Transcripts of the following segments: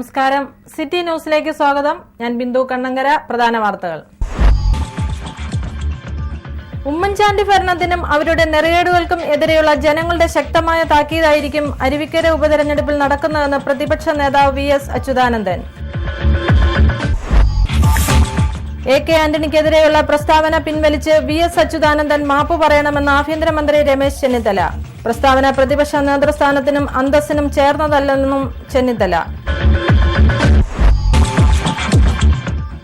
നമസ്കാരം. സിറ്റി ന്യൂസിലേക്ക് സ്വാഗതം. ഞാൻ ബിന്ദു കണ്ണങ്കര. പ്രധാന വാർത്തകൾ. ഉമ്മൻചാണ്ടി ഭരണത്തിനും അവരുടെ നെറികേടുകൾക്കും എതിരെയുള്ള ജനങ്ങളുടെ ശക്തമായ താക്കീതായിരിക്കും അരുവിക്കര ഉപതെരഞ്ഞെടുപ്പിൽ നടക്കുന്നതെന്ന് പ്രതിപക്ഷ നേതാവ് വി.എസ്. അച്യുതാനന്ദൻ. എ.കെ. ആന്റണിക്കെതിരെയുള്ള പ്രസ്താവന പിൻവലിച്ച് വി.എസ്. അച്യുതാനന്ദൻ മാപ്പ് പറയണമെന്ന് ആഭ്യന്തരമന്ത്രി രമേശ് ചെന്നിത്തല. പ്രസ്താവന പ്രതിപക്ഷ നേതൃസ്ഥാനത്തിനും അന്തസ്സിനും ചേർന്നതല്ലെന്നും ചെന്നിത്തല.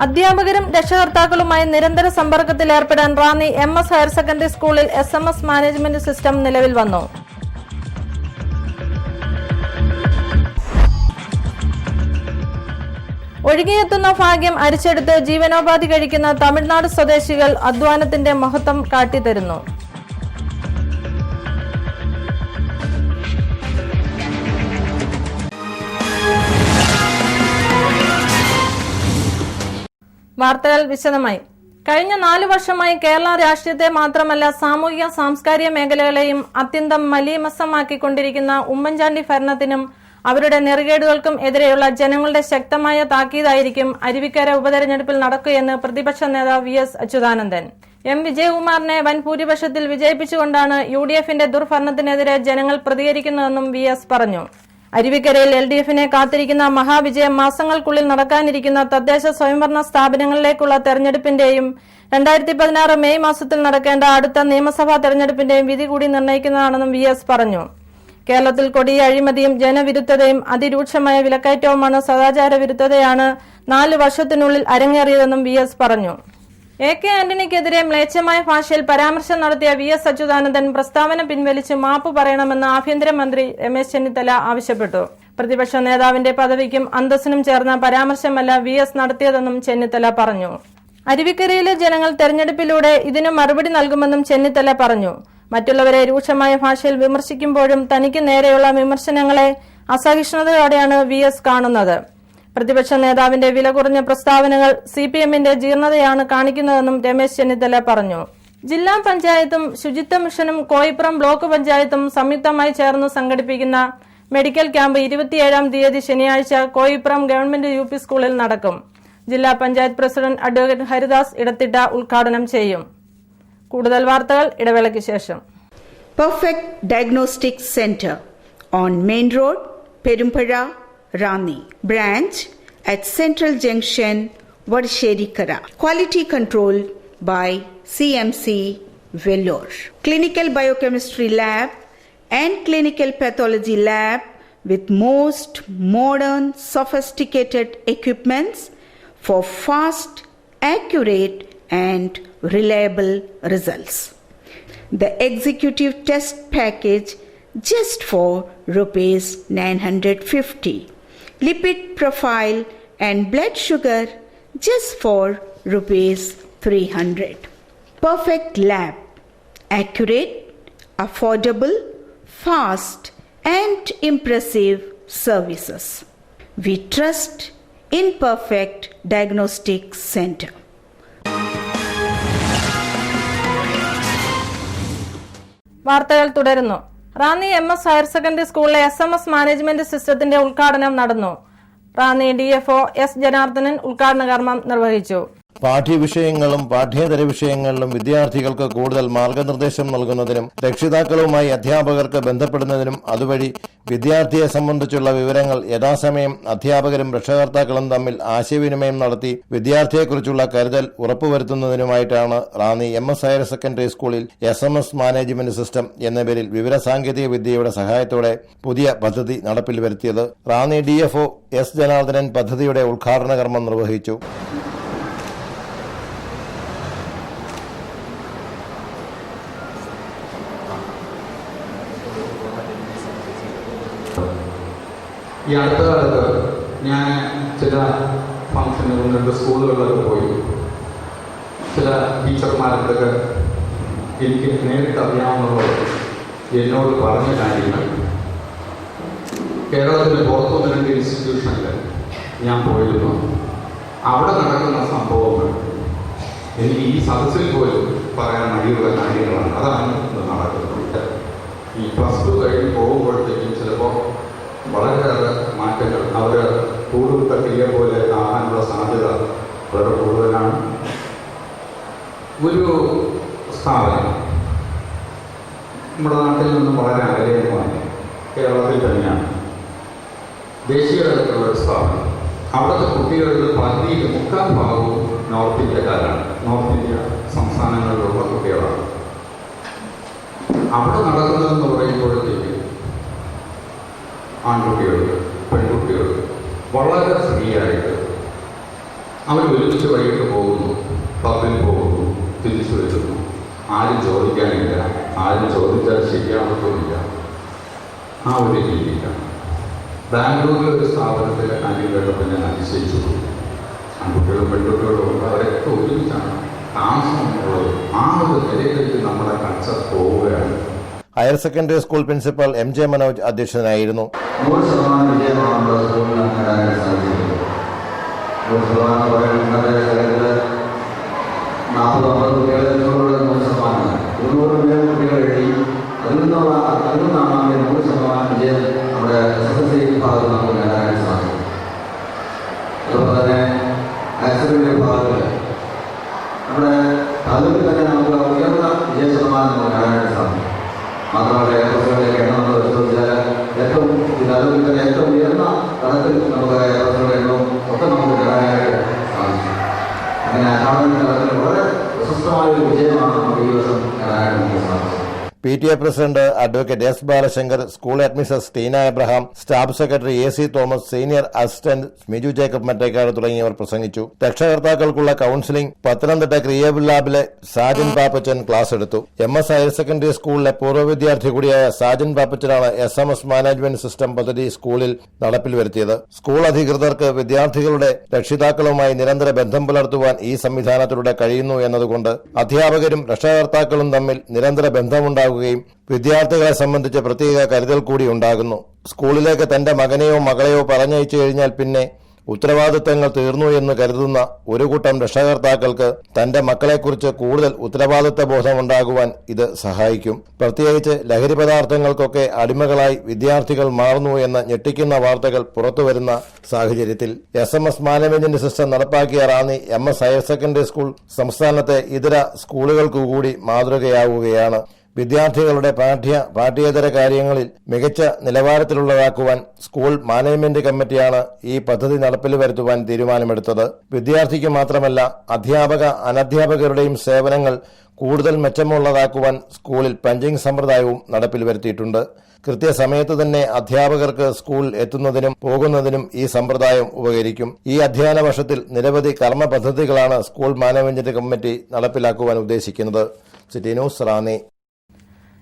അധ്യാപകരും രക്ഷകർത്താക്കളുമായി നിരന്തര സമ്പർക്കത്തിൽ ഏർപ്പെടാൻ റാന്നി എം.എസ്. ഹയർ സെക്കൻഡറി സ്കൂളിൽ SMS മാനേജ്മെന്റ് സിസ്റ്റം നിലവിൽ വന്നു. ഒഴുകിയെത്തുന്ന ഭാഗ്യം അരിച്ചെടുത്ത് ജീവനോപാധി കഴിക്കുന്ന തമിഴ്നാട് സ്വദേശികൾ അധ്വാനത്തിന്റെ മഹത്വം കാട്ടിത്തരുന്നു. വാർത്തകൾ വിശദമായി. കഴിഞ്ഞ 4 വർഷമായി കേരള രാഷ്ട്രീയത്തെ മാത്രമല്ല സാമൂഹിക സാംസ്കാരിക മേഖലകളെയും അത്യന്തം മലീമസമാക്കിക്കൊണ്ടിരിക്കുന്ന ഉമ്മൻചാണ്ടി ഭരണത്തിനും അവരുടെ നെറികേടുകൾക്കും എതിരെയുള്ള ജനങ്ങളുടെ ശക്തമായ താക്കീതായിരിക്കും അരുവിക്കര ഉപതെരഞ്ഞെടുപ്പിൽ നടക്കുകയെന്ന് പ്രതിപക്ഷ നേതാവ് വി.എസ്. അച്യുതാനന്ദൻ. എം. വിജയകുമാറിനെ വൻ ഭൂരിപക്ഷത്തിൽ വിജയിപ്പിച്ചുകൊണ്ടാണ് UDFന്റെ ദുർഭരണത്തിനെതിരെ ജനങ്ങൾ പ്രതികരിക്കുന്നതെന്നും വി.എസ്. പറഞ്ഞു. അരുവിക്കരയിൽ LDFനെ കാത്തിരിക്കുന്ന മഹാവിജയം മാസങ്ങൾക്കുള്ളിൽ നടക്കാനിരിക്കുന്ന തദ്ദേശ സ്വയംഭരണ സ്ഥാപനങ്ങളിലേക്കുള്ള തെരഞ്ഞെടുപ്പിന്റെയും 2016 മെയ് മാസത്തിൽ നടക്കേണ്ട അടുത്ത നിയമസഭാ തെരഞ്ഞെടുപ്പിന്റെയും വിധി കൂടി നിർണ്ണയിക്കുന്നതാണെന്നും വി.എസ്. പറഞ്ഞു. കേരളത്തിൽ കൊടിയ അഴിമതിയും ജനവിരുദ്ധതയും അതിരൂക്ഷമായ വിലക്കയറ്റവുമാണ് സദാചാര വിരുദ്ധതയാണ് 4 വർഷത്തിനുള്ളിൽ അരങ്ങേറിയതെന്നും വി.എസ്. പറഞ്ഞു. എ.കെ. ആന്റണിക്കെതിരെ മ്ലേച്ഛമായ ഭാഷയിൽ പരാമർശം നടത്തിയ വി.എസ്. അച്യുതാനന്ദൻ പ്രസ്താവന പിൻവലിച്ച് മാപ്പ് പറയണമെന്ന് ആഭ്യന്തരമന്ത്രി രമേശ് ചെന്നിത്തല ആവശ്യപ്പെട്ടു. പ്രതിപക്ഷ നേതാവിന്റെ പദവിക്കും അന്തസ്സിനും ചേർന്ന പരാമർശമല്ല വി.എസ്. നടത്തിയതെന്നും ചെന്നിത്തല പറഞ്ഞു. അരുവിക്കരയിലെ ജനങ്ങൾ തെരഞ്ഞെടുപ്പിലൂടെ ഇതിന് മറുപടി നൽകുമെന്നും ചെന്നിത്തല പറഞ്ഞു. മറ്റുള്ളവരെ രൂക്ഷമായ ഭാഷയിൽ വിമർശിക്കുമ്പോഴും തനിക്ക് നേരെയുള്ള വിമർശനങ്ങളെ അസഹിഷ്ണുതയോടെയാണ് വി.എസ്. കാണുന്നത്. പ്രതിപക്ഷ നേതാവിന്റെ വില കുറഞ്ഞ പ്രസ്താവനകൾ CPMന്റെ ജീർണതയാണ് കാണിക്കുന്നതെന്നും രമേശ് ചെന്നിത്തല പറഞ്ഞു. ജില്ലാ പഞ്ചായത്തും ശുചിത്വ മിഷനും കോയിപ്പുറം ബ്ലോക്ക് പഞ്ചായത്തും സംയുക്തമായി ചേർന്ന് സംഘടിപ്പിക്കുന്ന മെഡിക്കൽ ക്യാമ്പ് 27-ാം തീയതി ശനിയാഴ്ച കോയിപ്പുറം ഗവൺമെന്റ് UP സ്കൂളിൽ നടക്കും. ജില്ലാ പഞ്ചായത്ത് പ്രസിഡന്റ് അഡ്വക്കേറ്റ് ഹരിദാസ് ഇടത്തിട്ട ഉദ്ഘാടനം ചെയ്യും. കൂടുതൽ വാർത്തകൾ ഇടവേളയ്ക്ക് ശേഷം. Perfect diagnostic centre on main road Perumpuzha Rani branch at Central Junction, Vadasherikara. Quality control by CMC Vellore. Clinical biochemistry lab and clinical pathology lab with most modern sophisticated equipments for fast, accurate and reliable results. The executive test package just for rupees 950. Lipid profile and blood sugar just for rupees 300. Perfect lab, accurate, affordable, fast and impressive services. We trust in Perfect Diagnostic Center. വാർത്തകൾ തുടരുന്നു. Ranni എം.എസ്. Higher secondary സ്കൂളിലെ SMS management സിസ്റ്റത്തിന്റെ ഉദ്ഘാടനം നടന്നു. Ranni DFO S. Janardhanan ഉദ്ഘാടന കർമ്മം നിർവഹിച്ചു. പാഠ്യവിഷയങ്ങളും പാഠ്യേതര വിഷയങ്ങളിലും വിദ്യാർത്ഥികൾക്ക് കൂടുതൽ മാർഗനിർദ്ദേശം നൽകുന്നതിനും രക്ഷിതാക്കളുമായി അധ്യാപകർക്ക് ബന്ധപ്പെടുന്നതിനും അതുവഴി വിദ്യാർത്ഥിയെ സംബന്ധിച്ചുള്ള വിവരങ്ങൾ യഥാസമയം അധ്യാപകരും രക്ഷകർത്താക്കളും തമ്മിൽ ആശയവിനിമയം നടത്തി വിദ്യാർത്ഥിയെക്കുറിച്ചുള്ള കരുതൽ ഉറപ്പുവരുത്തുന്നതിനുമായിട്ടാണ് റാന്നി എം.എസ്. ഹയർ സെക്കൻഡറി സ്കൂളിൽ SMS മാനേജ്മെന്റ് സിസ്റ്റം എന്ന പേരിൽ വിവരസാങ്കേതിക വിദ്യയുടെ സഹായത്തോടെ പുതിയ പദ്ധതി നടപ്പിൽ വരുത്തിയത്. Ranni DFO S. ജനാർദ്ദനൻ പദ്ധതിയുടെ ഉദ്ഘാടന കർമ്മം നിർവഹിച്ചു. ഈ അടുത്ത കാലത്ത് ഞാൻ ചില ഫംഗ്ഷനുകളിലൊക്കെ സ്കൂളുകളിലൊക്കെ പോയി ചില ടീച്ചർമാർക്കൊക്കെ എനിക്ക് നേരിട്ട് അറിയാവുന്നവർ എന്നോട് പറഞ്ഞ കാര്യങ്ങൾ കേരളത്തിൻ്റെ പുറത്തുനിന്ന് 2 ഇൻസ്റ്റിറ്റ്യൂഷനിൽ ഞാൻ പോയിരുന്നു. അവിടെ നടക്കുന്ന സംഭവങ്ങൾ എനിക്ക് ഈ സദസ്സിൽ പോലും പറയാൻ മടിയുള്ള കാര്യങ്ങളാണ്. അതാണ് നടക്കുന്നത്. ഈ +2 കഴിഞ്ഞ് പോകുമ്പോഴത്തേക്കും ചിലപ്പോൾ വളരെയേറെ മാറ്റങ്ങൾ അവർ കൂടുതൽ ക്രിയ പോലെ ആകാനുള്ള സാധ്യത വളരെ കൂടുതലാണ്. ഒരു സ്ഥാപനം നമ്മുടെ നാട്ടിൽ നിന്നും വളരെ അകലെയുമാണ്, കേരളത്തിൽ തന്നെയാണ്, ദേശീയ തലത്തിലുള്ള ഒരു സ്ഥാപനം. അവിടുത്തെ കുട്ടികളുടെ പകുതിയിൽ 3/4 ഭാഗവും നോർത്ത് ഇന്ത്യക്കാരാണ്, നോർത്ത് ഇന്ത്യ സംസ്ഥാനങ്ങളിലുള്ള കുട്ടികളാണ്. അവിടെ നടക്കുന്നതെന്ന് പറയുമ്പോഴത്തേക്ക് ആൺകുട്ടികൾ പെൺകുട്ടികൾ വളരെ ഫ്രീ ആയിട്ട് അവർ ഒരുമിച്ച് വൈകിട്ട് പോകുന്നു, പബ്ബിൽ പോകുന്നു, തിരിച്ചു വരുന്നു. ആരും ചോദിക്കാനില്ല, ആരും ചോദിച്ചാൽ ശരിയാവത്തുമില്ല. ആ ഒരു രീതിയിലാണ്. ബാംഗ്ലൂരിലെ ഒരു സ്ഥാപനത്തിൽ കാര്യം കേട്ടപ്പോൾ ഞാൻ അതിശയിച്ചു. ആൺകുട്ടികളും പെൺകുട്ടികളും അവരൊക്കെ ഒരുമിച്ചാണ് താമസമുള്ളത്. ആ ഒരു നിലയിലേക്ക് നമ്മുടെ കൾച്ചർ പോവുകയാണ്. Higher secondary school principal MJ Manoj അധ്യക്ഷനായിരുന്നു. 100% വിജയമാണുള്ള സ്കൂളിൽ നേടാൻ സാധിച്ചിട്ടുണ്ട്. 100% പറയുന്നത് 40-50 കുട്ടികളെ 100% 200 കുട്ടികൾ എഴുതി. അതിൽ നിന്നാണ് 100% വിജയം നമ്മുടെ SSLC വിഭാഗത്തിൽ നമുക്ക് നേടാൻ സാധിക്കും. അതുപോലെ തന്നെ ആക്സിഡന്റ് വിഭാഗത്തിൽ നമ്മുടെ അതിൽ തന്നെ നമുക്ക് ഉയർന്ന വിജയ ശതമാനം നമുക്ക് നേടാനായിട്ട് സാധിക്കും. മാത്രമല്ല എയർഫോഴ്സുകളുടെ എണ്ണം നമ്മൾ പരിശോധിച്ചാൽ ഏറ്റവും ഉയർന്ന തലത്തിൽ നമുക്ക് എയർഫോഴ്സുകളുടെ എണ്ണവും ഒക്കെ നമുക്ക് നേടാനായിട്ട് സാധിക്കും. അങ്ങനെ അക്കാദമിക് തലത്തിൽ വളരെ പ്രശസ്തമായ ഒരു വിജയമാണ് നമുക്ക് ഈ വർഷം നേടാനായിട്ട് നമുക്ക് സാധിച്ചത്. PTA president advocate S. Balashankar, school administrator Tina Abraham, staff secretary AC Thomas, senior assistant Miju Jacob Mattekkad തുടങ്ങിയവർ പ്രസംഗിച്ചു. രക്ഷകർത്താക്കൾക്കുള്ള കൌൺസിലിംഗ് പത്തനംതിട്ട ക്രിയേബിൾ ലാബിലെ സാജൻ പാപ്പച്ചൻ ക്ലാസ് എടുത്തു. MS ഹയർ സെക്കൻഡറി സ്കൂളിലെ പൂർവ്വ വിദ്യാർത്ഥി കൂടിയായ സാജൻ പാപ്പച്ചനാണ് SMS മാനേജ്മെന്റ് സിസ്റ്റം പദ്ധതി സ്കൂളിൽ നടപ്പിൽ വരുത്തിയത്. സ്കൂൾ അധികൃതർക്ക് വിദ്യാർത്ഥികളുടെ രക്ഷിതാക്കളുമായി നിരന്തര ബന്ധം പുലർത്തുവാൻ ഈ സംവിധാനത്തിലൂടെ കഴിയുന്നു എന്നതുകൊണ്ട് അധ്യാപകരും രക്ഷകർത്താക്കളും തമ്മിൽ നിരന്തര ബന്ധമുണ്ടാകും. വിദ്യാർത്ഥികളെ സംബന്ധിച്ച് പ്രത്യേക കരുതൽ കൂടി ഉണ്ടാകുന്നു. സ്കൂളിലേക്ക് തന്റെ മകനെയോ മകളെയോ പറഞ്ഞയച്ചു കഴിഞ്ഞാൽ പിന്നെ ഉത്തരവാദിത്തങ്ങൾ തീർന്നു എന്ന് കരുതുന്ന ഒരു കൂട്ടം രക്ഷകർത്താക്കൾക്ക് തന്റെ മക്കളെക്കുറിച്ച് കൂടുതൽ ഉത്തരവാദിത്ത ബോധമുണ്ടാകുവാൻ ഇത് സഹായിക്കും. പ്രത്യേകിച്ച് ലഹരി പദാർത്ഥങ്ങൾക്കൊക്കെ അടിമകളായി വിദ്യാർത്ഥികൾ മാറുന്നു എന്ന ഞെട്ടിക്കുന്ന വാർത്തകൾ പുറത്തുവരുന്ന സാഹചര്യത്തിൽ SMS മാനേജ്മെന്റ് സിസ്റ്റം നടപ്പാക്കിയ Ranni MS higher secondary school സംസ്ഥാനത്തെ ഇതര സ്കൂളുകൾക്കു കൂടി മാതൃകയാവുകയാണ്. വിദ്യാർത്ഥികളുടെ പാഠ്യേതര കാര്യങ്ങളിൽ മികച്ച നിലവാരത്തിലുള്ളതാക്കുവാൻ സ്കൂൾ മാനേജ്മെന്റ് കമ്മിറ്റിയാണ് ഈ പദ്ധതി നടപ്പിൽ വരുത്തുവാൻ തീരുമാനമെടുത്തത്. വിദ്യാർത്ഥിക്ക് മാത്രമല്ല അധ്യാപക അനധ്യാപകരുടെയും സേവനങ്ങൾ കൂടുതൽ മെച്ചമുള്ളതാക്കുവാൻ സ്കൂളിൽ പഞ്ചിംഗ് സമ്പ്രദായവും നടപ്പിൽ വരുത്തിയിട്ടുണ്ട്. കൃത്യസമയത്ത് തന്നെ അധ്യാപകർക്ക് സ്കൂൾ എത്തുന്നതിനും പോകുന്നതിനും ഈ സമ്പ്രദായം ഉപകരിക്കും. ഈ അധ്യയന വർഷത്തിൽ നിരവധി കർമ്മ പദ്ധതികളാണ് സ്കൂൾ മാനേജ്മെന്റ് കമ്മിറ്റി നടപ്പിലാക്കുവാൻ ഉദ്ദേശിക്കുന്നത്. City news, Ranni.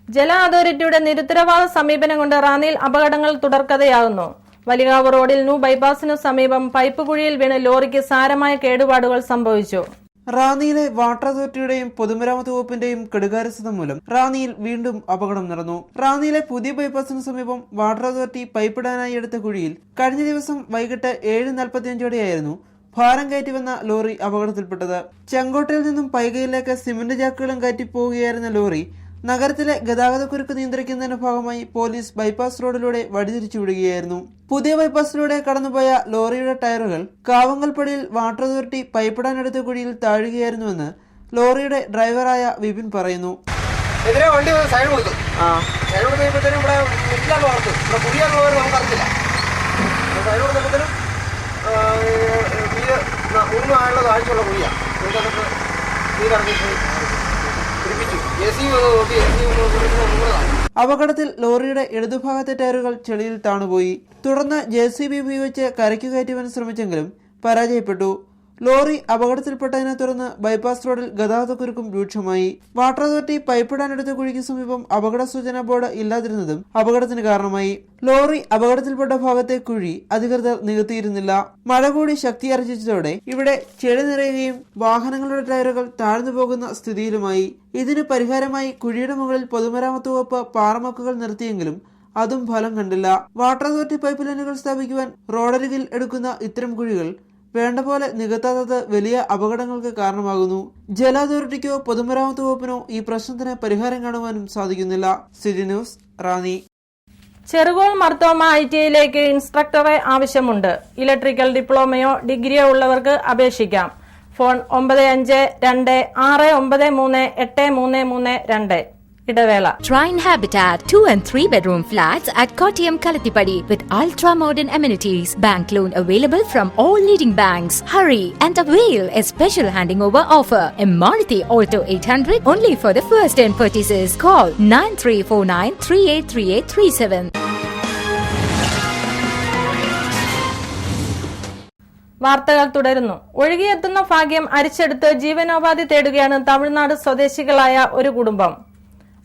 ജല അതോറിറ്റിയുടെ നിരുത്തരവാദ സമീപനം കൊണ്ട് റാന്നിയിൽ അപകടങ്ങൾ തുടർക്കഥയാകുന്നു. വലികാവ് റോഡിൽ ന്യൂ ബൈപ്പാസിനു സമീപം പൈപ്പ് കുഴിയിൽ വീണ് ലോറിക്ക് സാരമായ കേടുപാടുകൾ സംഭവിച്ചു. റാന്നിയിലെ വാട്ടർ അതോറിറ്റിയുടെയും പൊതുമരാമത്ത് വകുപ്പിന്റെയും കെടുകാര്യസ്ഥത മൂലം റാന്നിയിൽ വീണ്ടും അപകടം നടന്നു. റാന്നിയിലെ പുതിയ ബൈപ്പാസിന് സമീപം വാട്ടർ അതോറിറ്റി പൈപ്പിടാനായി എടുത്ത കുഴിയിൽ കഴിഞ്ഞ ദിവസം വൈകിട്ട് 7:45 ഭാരം കയറ്റി വന്ന ലോറി അപകടത്തിൽപ്പെട്ടത്. ചെങ്കോട്ടയിൽ നിന്നും പൈകയിലേക്ക് സിമന്റ് ജാക്കുകളും കയറ്റി പോവുകയായിരുന്ന ലോറി നഗരത്തിലെ ഗതാഗതക്കുരുക്ക് നിയന്ത്രിക്കുന്നതിന്റെ ഭാഗമായി പോലീസ് ബൈപ്പാസ് റോഡിലൂടെ വഴിതിരിച്ചു വിടുകയായിരുന്നു. പുതിയ ബൈപ്പാസിലൂടെ കടന്നുപോയ ലോറിയുടെ ടയറുകൾ കാവങ്ങൽപ്പടിയിൽ വാട്ടർ അതോറിറ്റി പൈപ്പിടാനെടുത്ത കുഴിയിൽ താഴുകയായിരുന്നുവെന്ന് ലോറിയുടെ ഡ്രൈവറായ വിപിൻ പറയുന്നു. വണ്ടി സൈഡ് കൊടുത്തു. സൈഡ് കൊടുത്തപ്പോഴത്തേനും ഇവിടെ മിറ്റിലാണ് ഓർത്തു. ഇവിടെ കുഴിയാന്ന് പോലും നമുക്കറിയില്ല. സൈഡ് കൊടുത്തപ്പോഴത്തേനും വീട് 3 ആളുള്ള താഴ്ചയുള്ള കുഴിയാണ്. നീരിറങ്ങിപ്പോയി. അപകടത്തിൽ ലോറിയുടെ ഇടതുഭാഗത്തെ ടയറുകൾ ചെളിയിൽ താണുപോയി. തുടർന്ന് JCB ഉപയോഗിച്ച് കരയ്ക്കു കയറ്റുവാൻ ശ്രമിച്ചെങ്കിലും പരാജയപ്പെട്ടു. ലോറി അപകടത്തിൽപ്പെട്ടതിനെ തുടർന്ന് ബൈപ്പാസ് റോഡിൽ ഗതാഗതക്കുരുക്കും രൂക്ഷമായി. വാട്ടർ അതോറിറ്റി പൈപ്പിടാനെടുത്ത കുഴിക്ക് സമീപം അപകട സൂചനാ ബോർഡ് ഇല്ലാതിരുന്നതും അപകടത്തിന് കാരണമായി. ലോറി അപകടത്തിൽപ്പെട്ട ഭാഗത്തെ കുഴി അധികൃതർ നികത്തിയിരുന്നില്ല. മഴ കൂടി ശക്തിയാർജിച്ചതോടെ ഇവിടെ ചെളി നിറയുകയും വാഹനങ്ങളുടെ ടയറുകൾ താഴ്ന്നു പോകുന്ന സ്ഥിതിയിലുമായി. ഇതിന് പരിഹാരമായി കുഴിയുടെ മുകളിൽ പൊതുമരാമത്ത് വകുപ്പ് പാറമക്കുകൾ നിർത്തിയെങ്കിലും അതും ഫലം കണ്ടില്ല. വാട്ടർ അതോറിറ്റി പൈപ്പ് ലൈനുകൾ സ്ഥാപിക്കുവാൻ റോഡരികിൽ എടുക്കുന്ന ഇത്തരം കുഴികൾ വേണ്ട പോലെ നികത്താത്തത് വലിയ അപകടങ്ങൾക്ക് കാരണമാകുന്നു. ജല അതോറിറ്റിക്കോ പൊതുമരാമത്ത് വകുപ്പിനോ ഈ പ്രശ്നത്തിന് പരിഹാരം കാണുവാനും സാധിക്കുന്നില്ല. City news, Ranni. ചെറുകോൾ മർത്തോമ ITIയിലേക്ക് ഇൻസ്ട്രക്ടറെ ആവശ്യമുണ്ട്. ഇലക്ട്രിക്കൽ ഡിപ്ലോമയോ ഡിഗ്രിയോ ഉള്ളവർക്ക് അപേക്ഷിക്കാം. ഫോൺ 9526938332. ഇടവേള. Shrine Habitat 2 and 3 bedroom flats at Kottayam Kalathipadi with ultra modern amenities. Bank loan available from all leading banks. Hurry and avail a special handing over offer. A Maruti Alto 800 only for the first 10 purchases. Call 9349383837. വാർത്തകൾ തുടരുന്നു. ഒഴുകിയെത്തുന്ന ഭാഗ്യം അരിച്ചെടുത്ത് ജീവനോപാധി തേടുകയാണ് തമിഴ്നാട് സ്വദേശികളായ ഒരു കുടുംബം.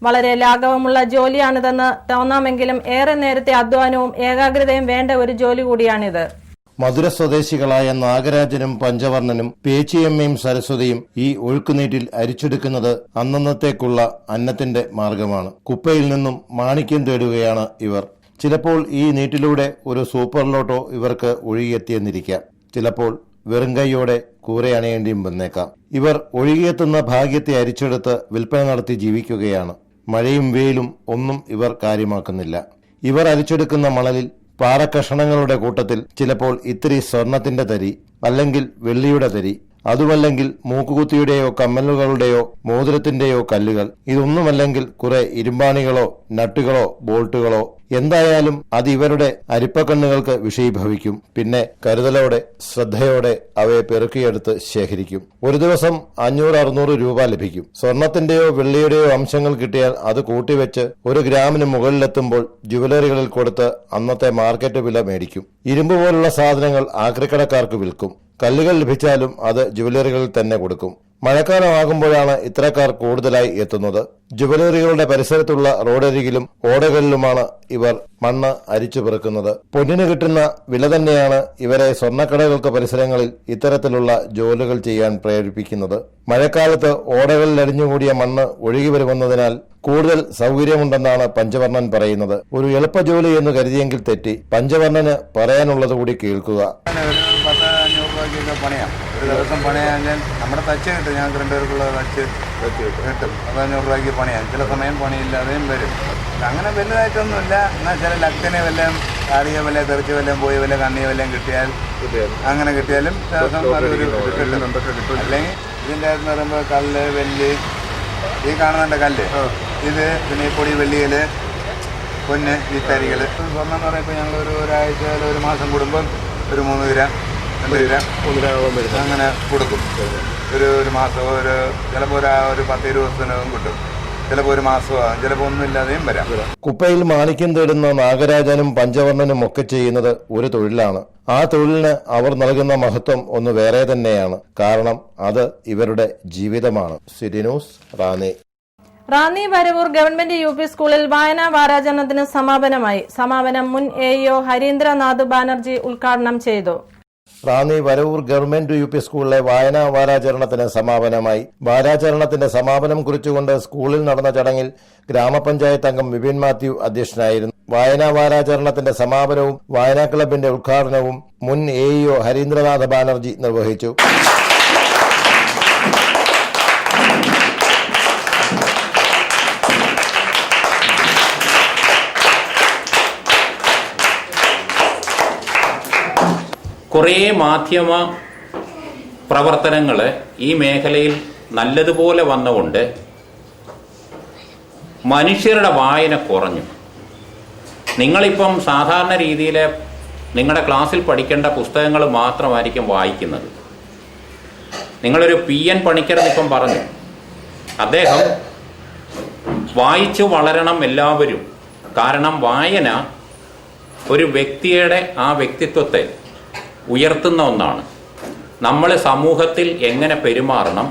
വളരെ ലാഘവമുള്ള ജോലിയാണിതെന്ന് തോന്നാമെങ്കിലും ഏറെ നേരത്തെ അധ്വാനവും ഏകാഗ്രതയും വേണ്ട ഒരു ജോലി കൂടിയാണിത്. മധുര സ്വദേശികളായ നാഗരാജനും പഞ്ചവർണ്ണനും പേച്ചിയമ്മയും സരസ്വതിയും ഈ ഒഴുക്കുനീറ്റിൽ അരിച്ചെടുക്കുന്നത് അന്നന്നത്തേക്കുള്ള അന്നത്തിന്റെ മാർഗമാണ്. കുപ്പയിൽ നിന്നും മാണിക്യം തേടുകയാണ് ഇവർ. ചിലപ്പോൾ ഈ നീറ്റിലൂടെ ഒരു സൂപ്പർ ലോട്ടോ ഇവർക്ക് ഒഴുകിയെത്തിയെന്നിരിക്കാം. ചിലപ്പോൾ വെറും കൈയോടെ കൂരയണയേണ്ടിയും വന്നേക്കാം. ഇവർ ഒഴുകിയെത്തുന്ന ഭാഗ്യത്തെ അരിച്ചെടുത്ത് വിൽപ്പന നടത്തി ജീവിക്കുകയാണ്. മഴയും വെയിലും ഒന്നും ഇവർ കാര്യമാക്കുന്നില്ല. ഇവർ അരിച്ചെടുക്കുന്ന മണലിൽ പാറക്കഷണങ്ങളുടെ കൂട്ടത്തിൽ ചിലപ്പോൾ ഇത്തിരി സ്വർണത്തിന്റെ തരി, അല്ലെങ്കിൽ വെള്ളിയുടെ തരി, അതുമല്ലെങ്കിൽ മൂക്കുകുത്തിയുടെയോ കമ്മലുകളുടെയോ മോതിരത്തിന്റെയോ കല്ലുകൾ, ഇതൊന്നുമല്ലെങ്കിൽ കുറെ ഇരുമ്പാണികളോ നട്ടുകളോ ബോൾട്ടുകളോ, എന്തായാലും അത് ഇവരുടെ അരിപ്പക്കണ്ണുകൾക്ക് വിഷയീഭവിക്കും. പിന്നെ കരുതലോടെ ശ്രദ്ധയോടെ അവയെ പെറുക്കിയെടുത്ത് ശേഖരിക്കും. ഒരു ദിവസം 500-600 രൂപ ലഭിക്കും. സ്വർണത്തിന്റെയോ വെള്ളിയുടെയോ അംശങ്ങൾ കിട്ടിയാൽ അത് കൂട്ടിവെച്ച് 1 ഗ്രാമിന് മുകളിലെത്തുമ്പോൾ ജുവലറികളിൽ കൊടുത്ത് അന്നത്തെ മാർക്കറ്റ് വില മേടിക്കും. ഇരുമ്പ് പോലുള്ള സാധനങ്ങൾ ആക്രിക്കടക്കാർക്ക് വിൽക്കും. കല്ലുകൾ ലഭിച്ചാലും അത് ജുവലറികളിൽ തന്നെ കൊടുക്കും. മഴക്കാലമാകുമ്പോഴാണ് ഇത്തരക്കാർ കൂടുതലായി എത്തുന്നത്. ജുവലറികളുടെ പരിസരത്തുള്ള റോഡരികിലും ഓടകളിലുമാണ് ഇവർ മണ്ണ് അരിച്ചു പെറുക്കുന്നത്. പൊന്നിന് കിട്ടുന്ന വില തന്നെയാണ് ഇവരെ സ്വർണ്ണക്കടകൾക്ക് പരിസരങ്ങളിൽ ഇത്തരത്തിലുള്ള ജോലികൾ ചെയ്യാൻ പ്രേരിപ്പിക്കുന്നത്. മഴക്കാലത്ത് ഓടകളിൽ അടിഞ്ഞുകൂടിയ മണ്ണ് ഒഴുകി വരുമെന്നതിനാൽ കൂടുതൽ സൗകര്യമുണ്ടെന്നാണ് പഞ്ചവർണ്ണൻ പറയുന്നത്. ഒരു എളുപ്പ ജോലി എന്ന് കരുതിയെങ്കിൽ തെറ്റി. പഞ്ചവർണ്ണന് പറയാനുള്ളത് കൂടി കേൾക്കുക. 1000-500 രൂപയ്ക്കൊക്കെ പണിയാം. ഒരു ദിവസം പണിയാൻ നമ്മുടെ തച്ച് കിട്ടും. ഞങ്ങൾക്ക് 2 പേർക്കുള്ള തച്ച് കിട്ടും. 500 രൂപയ്ക്ക് പണിയാം. ചില സമയം പണിയില്ലാതെയും വരും. അങ്ങനെ വലുതായിട്ടൊന്നുമില്ല. എന്നാൽ ചില ലക്കിനെ വല്ലതും ആടിയ വല്ല തെറിച്ച് വല്ലതും പോയി വല്ല കണ്ണിയ വല്ലതും കിട്ടിയാൽ അങ്ങനെ കിട്ടിയാലും ദിവസം അതൊരു കിട്ടും. അല്ലെങ്കിൽ ഇതിൻ്റെ അകത്ത് പറയുമ്പോൾ കല്ല് വെല്ല്, ഈ കാണുന്നുണ്ട് കല്ല്, ഇത് പിന്നെ ഈ പൊടി വെള്ളികൾ, പൊന്ന്, ഈ തരികൾ. സ്വർണ്ണം എന്ന് പറയുമ്പോൾ ഞങ്ങൾ ഒരാഴ്ച 1 മാസം കൂടുമ്പം ഒരു 3 ഗ്രാം 2 ഗ്രാം അങ്ങനെ കൊടുക്കും. ഒരു മാസം ചിലപ്പോൾ ഒരു 10-20 ദിവസത്തിനകം കിട്ടും. ചിലപ്പോൾ 1 മാസമാകും. ചിലപ്പോൾ ഒന്നുമില്ലാതെയും വരാം. കുപ്പയിൽ മാണിക്യം തേടുന്ന നാഗരാജനും പഞ്ചവർണ്ണനും ഒക്കെ ചെയ്യുന്നത് ഒരു തൊഴിലാണ്. ആ തൊഴിലിന് അവർ നൽകുന്ന മഹത്വം ഒന്ന് വേറെ തന്നെയാണ്. കാരണം അത് ഇവരുടെ ജീവിതമാണ്. City news, Ranni. Ranni Varavoor government UP സ്കൂളിൽ വായനാ വാരാചരണത്തിന് സമാപനമായി. സമാപനം മുൻ AEO ഹരീന്ദ്രനാഥ് ബാനർജി ഉദ്ഘാടനം ചെയ്തു. റാന്നി വരവൂർ ഗവൺമെന്റ് UP സ്കൂളിലെ വായനാ വാരാചരണത്തിന് സമാപനമായി. വാരാചരണത്തിന്റെ സമാപനം കുറിച്ചുകൊണ്ട് സ്കൂളിൽ നടന്ന ചടങ്ങിൽ ഗ്രാമപഞ്ചായത്ത് അംഗം വിപിൻ മാത്യു അധ്യക്ഷനായിരുന്നു. വായനാ വാരാചരണത്തിന്റെ സമാപനവും വായനാ ക്ലബിന്റെ ഉദ്ഘാടനവും മുൻ AEO ഹരീന്ദ്രനാഥ് ബാനർജി നിർവഹിച്ചു. കുറേ മാധ്യമ പ്രവർത്തനങ്ങൾ ഈ മേഖലയിൽ നല്ലതുപോലെ വന്നുകൊണ്ട് മനുഷ്യരുടെ വായന കുറഞ്ഞു. നിങ്ങളിപ്പം സാധാരണ രീതിയിൽ നിങ്ങളുടെ ക്ലാസ്സിൽ പഠിക്കേണ്ട പുസ്തകങ്ങൾ മാത്രമായിരിക്കും വായിക്കുന്നത്. നിങ്ങളൊരു PN പണിക്കർ ഇപ്പം പറഞ്ഞു, അദ്ദേഹം വായിച്ചു വളരണം എല്ലാവരും. കാരണം വായന ഒരു വ്യക്തിയുടെ ആ വ്യക്തിത്വത്തെ ഉയർത്തുന്ന ഒന്നാണ്. നമ്മൾ സമൂഹത്തിൽ എങ്ങനെ പെരുമാറണം,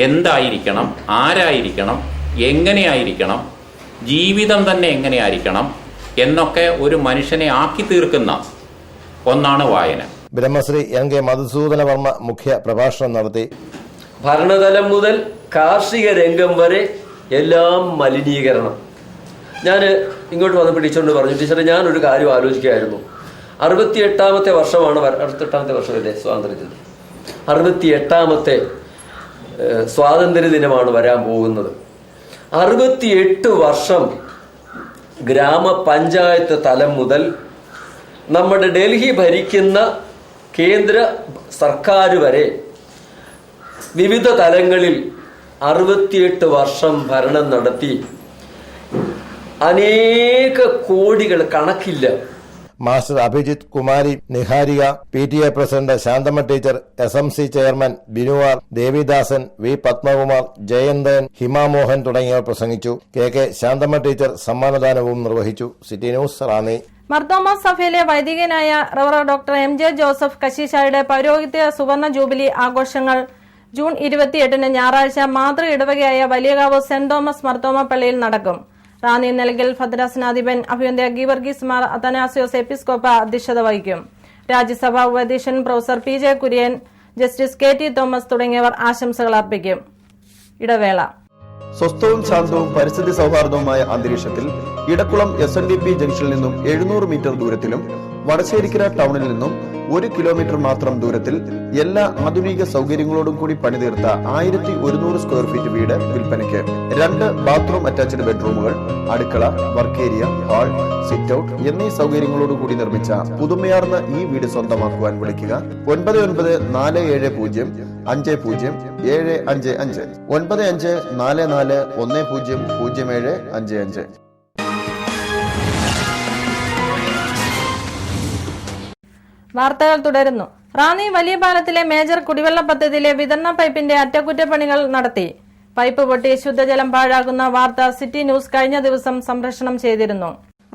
എന്തായിരിക്കണം, ആരായിരിക്കണം, എങ്ങനെയായിരിക്കണം, ജീവിതം തന്നെ എങ്ങനെയായിരിക്കണം എന്നൊക്കെ ഒരു മനുഷ്യനെ ആക്കി തീർക്കുന്ന ഒന്നാണ് വായന. ബ്രഹ്മശ്രീ NK മധുസൂദന വർമ്മ മുഖ്യ പ്രഭാഷണം നടത്തി. ഭരണതലം മുതൽ കാർഷിക രംഗം വരെ എല്ലാം മലിനീകരണം. ഞാൻ ഇങ്ങോട്ട് വന്നപ്പോൾ ടീച്ചറിനോട് പറഞ്ഞു, ടീച്ചറെ ഞാനൊരു കാര്യം ആലോചിക്കുകയായിരുന്നു. 68ാമത്തെ വർഷമാണ്, 68ാമത്തെ വർഷമല്ലേ സ്വാതന്ത്ര്യത്തിന്, 68ാമത്തെ സ്വാതന്ത്ര്യ ദിനമാണ് വരാൻ പോകുന്നത്. 68 വർഷം ഗ്രാമപഞ്ചായത്ത് തലം മുതൽ നമ്മുടെ ഡൽഹി ഭരിക്കുന്ന കേന്ദ്ര സർക്കാർ വരെ വിവിധ തലങ്ങളിൽ 68 വർഷം ഭരണം നടത്തി അനേക കോടികൾ കണക്കില്ല. Master Abhijith, Kumari Niharika, PTA president Santhamma teacher, SMC chairman Binuvar, Devidasan, V Padmakumar, Jayanthan, Himamohan തുടങ്ങിയവർ പ്രസംഗിച്ചു. KK ശാന്തമ്മ ടീച്ചർ സമ്മാനദാനവും നിർവഹിച്ചു. City news, Ranni. മർത്തോമ സഭയിലെ വൈദികനായ റവറ ഡോക്ടർ MJ ജോസഫ് കശീശായുടെ പൗരോഹിത്യ സുവർണ ജൂബിലി ആഘോഷങ്ങൾ ജൂൺ 28 ഞായറാഴ്ച മാതൃ ഇടവകയായ വലിയകാവ് സെന്റ് തോമസ് മർത്തോമ പള്ളിയിൽ നടക്കും. റാന്നി നിലയ്ക്കൽ ഭദ്രാസനാധിപൻ അഭിവന്ദ്യ ഗീവർഗീസ് മാർ അത്തനാസിയോസ് എപ്പിസ്കോപ്പ അധ്യക്ഷത വഹിക്കും. രാജ്യസഭാ ഉപാധ്യക്ഷൻ professor PJ Kurian, justice KT Thomas തുടങ്ങിയവർ ആശംസകൾ അർപ്പിക്കും. ഇടവേള. സ്വസ്ഥവും ശാന്തവും പരിസ്ഥിതി സൗഹാർദ്ദവുമായ അന്തരീക്ഷത്തിൽ ഇടക്കുളം SNDP ജംഗ്ഷനിൽ നിന്നും 700 മീറ്റർ ദൂരത്തിലും വടശ്ശേരിക്കര ടൗണിൽ നിന്നും 1 കിലോമീറ്റർ മാത്രം ദൂരത്തിൽ എല്ലാ ആധുനിക സൗകര്യങ്ങളോടും കൂടി പണിതീർത്ത 1100 സ്ക്വയർ ഫീറ്റ് വീട് വിൽപ്പനയ്ക്ക്. 2 ബാത്റൂം അറ്റാച്ച്ഡ് ബെഡ്റൂമുകൾ, അടുക്കള, work area, hall, sit out എന്നീ സൗകര്യങ്ങളോടുകൂടി നിർമ്മിച്ച പുതുമയാർന്ന ഈ വീട് സ്വന്തമാക്കുവാൻ വിളിക്കുക 9940505075 9544100755. വാർത്തകൾ തുടരുന്നു. റാന്നി വലിയ പാലത്തിലെ മേജർ കുടിവെള്ള പദ്ധതിയിലെ വിതരണ പൈപ്പിന്റെ അറ്റകുറ്റപ്പണികൾ നടത്തി. പൈപ്പ് പൊട്ടി ശുദ്ധജലം പാഴാകുന്ന വാർത്ത സിറ്റി ന്യൂസ് കഴിഞ്ഞ ദിവസം സംപ്രേഷണം ചെയ്തിരുന്നു.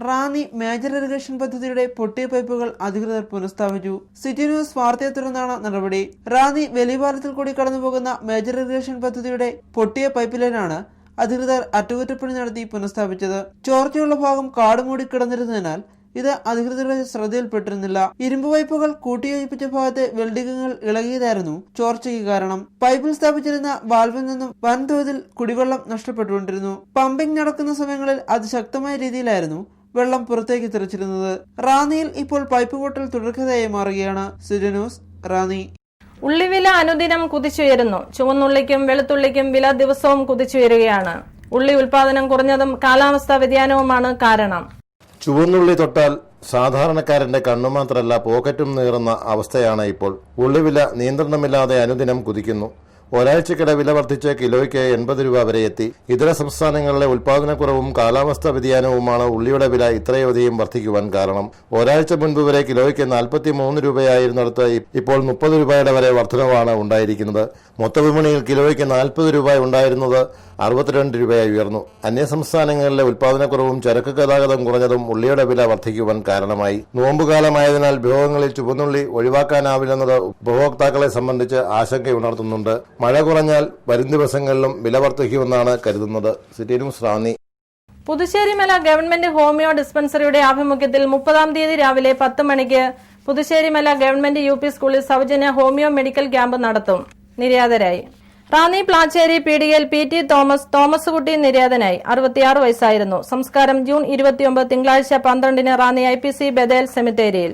റാന്നി മേജർ ഇറിഗേഷൻ പദ്ധതിയുടെ പൊട്ടിയ പൈപ്പുകൾ അധികൃതർ പുനഃസ്ഥാപിച്ചു. സിറ്റി ന്യൂസ് വാർത്തയെ തുടർന്നാണ് നടപടി. റാന്നി വലിയ പാലത്തിൽ കൂടി കടന്നുപോകുന്ന മേജർ ഇറിഗേഷൻ പദ്ധതിയുടെ പൊട്ടിയ പൈപ്പ് ലൈനാണ് അധികൃതർ അറ്റകുറ്റപ്പണി നടത്തി പുനഃസ്ഥാപിച്ചത്. ചോർച്ചയുള്ള ഭാഗം കാടുമൂടി കിടന്നിരുന്നതിനാൽ ഇത് അധികൃതരുടെ ശ്രദ്ധയിൽപ്പെട്ടിരുന്നില്ല. ഇരുമ്പ് പൈപ്പുകൾ കൂട്ടിയോജിപ്പിച്ച ഭാഗത്തെ വെൽഡിങ്ങുകൾ ഇളകിയതായിരുന്നു ചോർച്ചയ്ക്ക് കാരണം. പൈപ്പിൽ സ്ഥാപിച്ചിരുന്ന വാൽവിൽ നിന്നും വൻതോതിൽ കുടിവെള്ളം നഷ്ടപ്പെട്ടുകൊണ്ടിരുന്നു. പമ്പിംഗ് നടക്കുന്ന സമയങ്ങളിൽ അതിശക്തമായ രീതിയിലായിരുന്നു വെള്ളം പുറത്തേക്ക് തെറിച്ചിരുന്നത്. റാന്നിയിൽ ഇപ്പോൾ പൈപ്പ് പൊട്ടൽ തുടർക്കഥയായി മാറുകയാണ്. City news, Ranni. ഉള്ളിവില അനുദിനം കുതിച്ചുയരുന്നു. ചുവന്നുള്ളിക്കും വെളുത്തുള്ളിക്കും വില ദിവസവും കുതിച്ചുയരുകയാണ്. ഉള്ളി ഉൽപാദനം കുറഞ്ഞതും കാലാവസ്ഥാ വ്യതിയാനവുമാണ് കാരണം. ചുവന്നുള്ളി തൊട്ടാൽ സാധാരണക്കാരന്റെ കണ്ണുമാത്രമല്ല പോക്കറ്റും നീറുന്ന അവസ്ഥയാണ് ഇപ്പോൾ. ഉള്ളിവില നിയന്ത്രണമില്ലാതെ അനുദിനം കുതിക്കുന്നു. ഒരാഴ്ചക്കിടെ വില വർദ്ധിച്ച് കിലോയ്ക്ക് 80 രൂപ വരെ എത്തി. ഇതര സംസ്ഥാനങ്ങളിലെ ഉൽപാദനക്കുറവും കാലാവസ്ഥാ വ്യതിയാനവുമാണ് ഉള്ളിയുടെ വില ഇത്രയധികം വർദ്ധിക്കുവാൻ കാരണം. ഒരാഴ്ച മുൻപ് വരെ കിലോയ്ക്ക് 43 രൂപയായിരുന്നിടത്ത് ഇപ്പോൾ 30 രൂപയുടെ വരെ വർധനവാണ് ഉണ്ടായിരിക്കുന്നത്. മൊത്തവിപണിയിൽ കിലോയ്ക്ക് 40 രൂപ ഉണ്ടായിരുന്നത് 62 രൂപയായി ഉയർന്നു. അന്യസംസ്ഥാനങ്ങളിലെ ഉൽപാദനക്കുറവും ചരക്ക് ഗതാഗതം കുറഞ്ഞതും ഉള്ളിയുടെ വില വർദ്ധിക്കുവാൻ കാരണമായി. നോമ്പുകാലമായതിനാൽ വിഭവങ്ങളിൽ ചുവന്നുള്ളി ഒഴിവാക്കാനാവില്ലെന്നത് ഉപഭോക്താക്കളെ സംബന്ധിച്ച് ആശങ്കയുണർത്തുന്നുണ്ട്. മഴ കുറഞ്ഞാൽ വരും ദിവസങ്ങളിലും വില വർദ്ധിക്കുമെന്നാണ് കരുതുന്നത്. City news, Ranni. Puthusserimala government homeo ഡിസ്പെൻസറിയുടെ ആഭിമുഖ്യത്തിൽ 30-ാം തീയതി രാവിലെ 10 മണിക്ക് പുതുശ്ശേരിമല ഗവൺമെന്റ് UP സ്കൂളിൽ സൗജന്യ ഹോമിയോ മെഡിക്കൽ ക്യാമ്പ് നടത്തും. നിര്യാതരായി റാന്നി പ്ലാച്ചേരി പീടികയിൽ PT തോമസ് കുട്ടി നിര്യാതനായി. 66 വയസ്സായിരുന്നു. സംസ്കാരം ജൂൺ 29 തിങ്കളാഴ്ച 12-ന് റാന്നി IPC ബദേൽ സെമിത്തേരിയിൽ.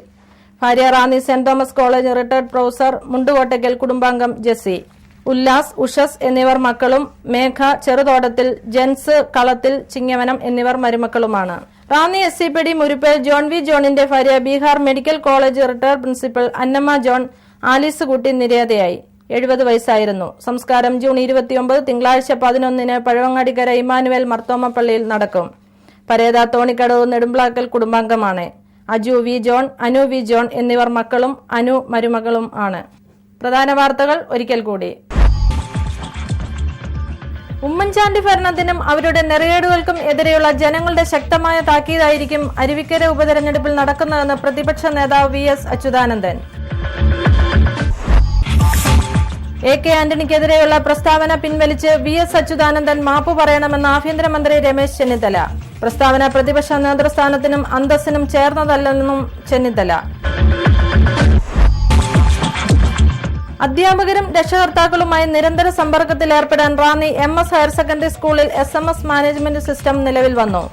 ഭാര്യ Ranni saint Thomas college retired professor Mundukottackal കുടുംബാംഗം ജെസ്സി. ഉല്ലാസ്, ഉഷസ് എന്നിവർ മക്കളും മേഘ ചെറുതോട്ടത്തിൽ, ജെൻസ് കളത്തിൽ ചിങ്ങവനം എന്നിവർ മരുമക്കളുമാണ്. Ranni SCPD Muruppel John V ജോണിന്റെ ഭാര്യ Bihar medical college retired principal Annamma John Alice Kutty നിര്യാതയായി. 70 വയസ്സായിരുന്നു. സംസ്കാരം ജൂൺ 29 തിങ്കളാഴ്ച 11-ന് പഴവങ്ങാടിക്കര ഇമ്മാനുവേൽ മർത്തോമ പള്ളിയിൽ നടക്കും. പരേത തോണിക്കടവ് നെടുമ്പ്ലാക്കൽ കുടുംബാംഗമാണ്. Aju V John, Anu V John എന്നിവർ മക്കളും അനു മരുമകളും ആണ്. പ്രധാന വാർത്തകൾ ഒരിക്കൽ കൂടി. ഉമ്മൻചാണ്ടി ഭരണത്തിനും അവരുടെ നെറികേടുകൾക്കും എതിരെയുള്ള ജനങ്ങളുടെ ശക്തമായ താക്കീതായിരിക്കും അരുവിക്കര ഉപതെരഞ്ഞെടുപ്പിൽ നടക്കുന്നതെന്ന് പ്രതിപക്ഷ നേതാവ് VS അച്യുതാനന്ദൻ. AK ആന്റണിക്കെതിരെയുള്ള പ്രസ്താവന പിൻവലിച്ച് VS അച്യുതാനന്ദൻ മാപ്പ് പറയണമെന്ന് ആഭ്യന്തരമന്ത്രി രമേശ് ചെന്നിത്തല. പ്രസ്താവന പ്രതിപക്ഷ നേതൃസ്ഥാനത്തിനും അന്തസ്സിനും ചേർന്നതല്ലെന്നും ചെന്നിത്തല. അധ്യാപകരും രക്ഷകർത്താക്കളുമായി നിരന്തര സമ്പർക്കത്തിൽ ഏർപ്പെടാൻ റാന്നി MS ഹയർ സെക്കൻഡറി സ്കൂളിൽ SMS മാനേജ്മെന്റ് സിസ്റ്റം നിലവിൽ വന്നു.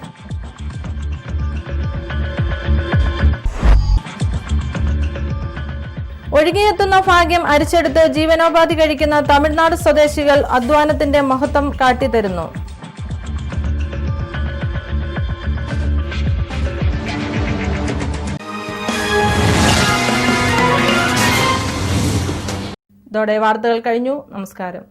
ഒഴുകിയെത്തുന്ന ഭാഗ്യം അരിച്ചെടുത്ത് ജീവനോപാധി കഴിക്കുന്ന തമിഴ്നാട് സ്വദേശികൾ അധ്വാനത്തിന്റെ മഹത്വം കാട്ടിത്തരുന്നു. ഇതോടെ വാർത്തകൾ കഴിഞ്ഞു. നമസ്കാരം.